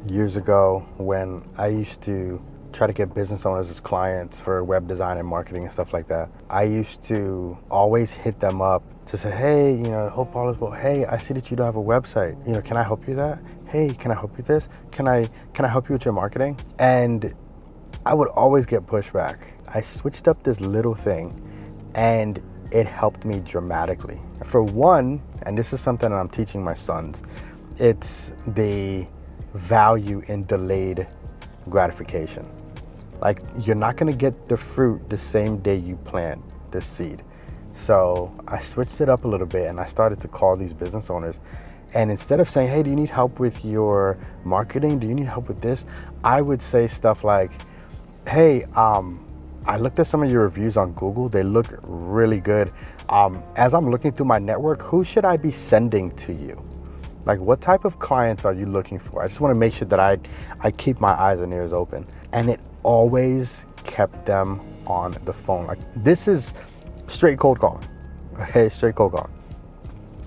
years ago when I used to try to get business owners as clients for web design and marketing and stuff like that. I used to always hit them up to say, hey, hope all is well. Hey, I see that you don't have a website. Can I help you with that? Hey, can I help you with this? Can I help you with your marketing? And I would always get pushback. I switched up this little thing and it helped me dramatically. For one, and this is something that I'm teaching my sons, it's the value in delayed gratification. Like, you're not gonna get the fruit the same day you plant the seed. So I switched it up a little bit and I started to call these business owners. And instead of saying, hey, do you need help with your marketing? Do you need help with this? I would say stuff like, hey, I looked at some of your reviews on Google. They look really good. As I'm looking through my network, who should I be sending to you? Like, what type of clients are you looking for? I just want to make sure that I keep my eyes and ears open. And it always kept them on the phone. Like, this is straight cold calling. Okay, straight cold calling.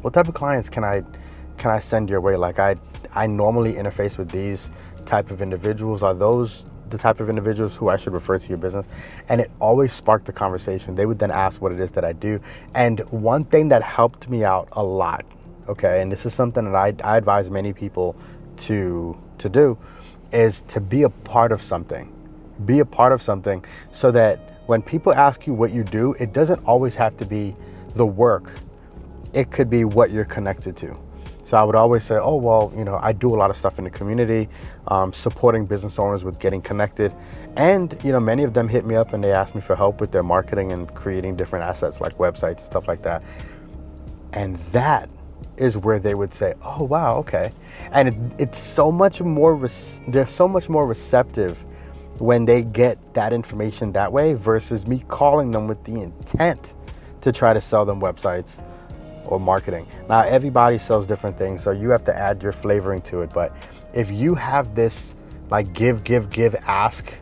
What type of clients can I send your way? Like, I normally interface with these type of individuals. Are those the type of individuals who I should refer to your business? And it always sparked a conversation. They would then ask what it is that I do. And one thing that helped me out a lot, okay, and this is something that I advise many people to do, is to be a part of something. Be a part of something so that when people ask you what you do, it doesn't always have to be the work. It could be what you're connected to. So I would always say, oh, well, I do a lot of stuff in the community, supporting business owners with getting connected. And, many of them hit me up and they ask me for help with their marketing and creating different assets like websites and stuff like that. And that is where they would say, oh, wow, okay. And it's so much more, they're so much more receptive when they get that information that way versus me calling them with the intent to try to sell them websites or marketing. Now, everybody sells different things, so you have to add your flavoring to it. But if you have this like give, ask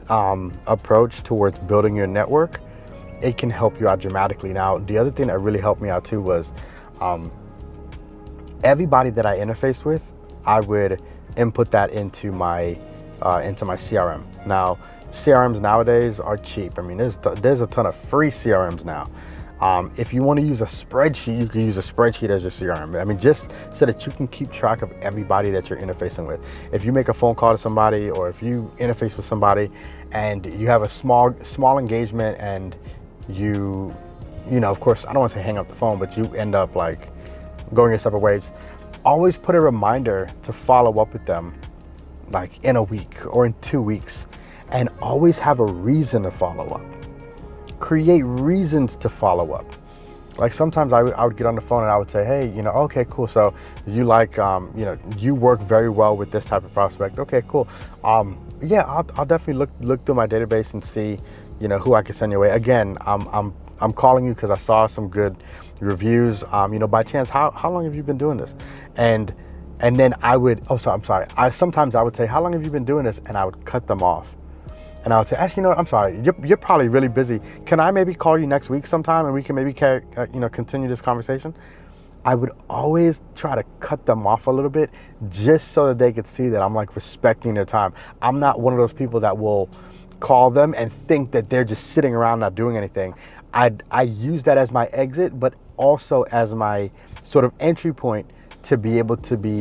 approach towards building your network, it can help you out dramatically. Now, the other thing that really helped me out too was everybody that I interfaced with, I would input that into my CRM. Now, CRMs nowadays are cheap. I mean, there's a ton of free CRMs now. If you want to use a spreadsheet, you can use a spreadsheet as your CRM. I mean, just so that you can keep track of everybody that you're interfacing with. If you make a phone call to somebody, or if you interface with somebody and you have a small engagement and you of course, I don't want to say hang up the phone, but you end up like going your separate ways, always put a reminder to follow up with them like in a week or in 2 weeks, and always have a reason to follow up. Create reasons to follow up. Like, sometimes I would get on the phone and I would say, hey, okay, cool. So you like, you work very well with this type of prospect. Okay, cool. Yeah, I'll definitely look through my database and see, who I can send your way. Again, I'm calling you because I saw some good reviews. By chance, how long have you been doing this? And then I would, sometimes I would say, how long have you been doing this? And I would cut them off. And I would say, actually, I'm sorry, you're probably really busy. Can I maybe call you next week sometime and we can maybe continue this conversation? I would always try to cut them off a little bit just so that they could see that I'm like respecting their time. I'm not one of those people that will call them and think that they're just sitting around not doing anything. I use that as my exit, but also as my sort of entry point to be able to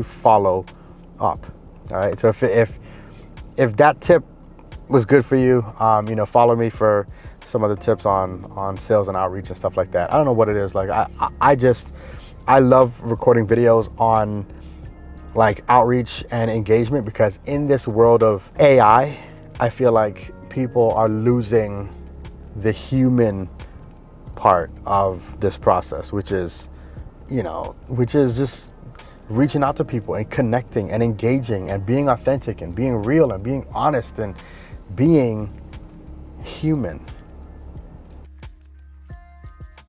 follow up. All right. So if that tip was good for you, follow me for some other tips on sales and outreach and stuff like that. I don't know what it is. Like, I love recording videos on like outreach and engagement, because in this world of AI, I feel like people are losing the human part of this process, which is just reaching out to people and connecting and engaging and being authentic and being real and being honest and being human.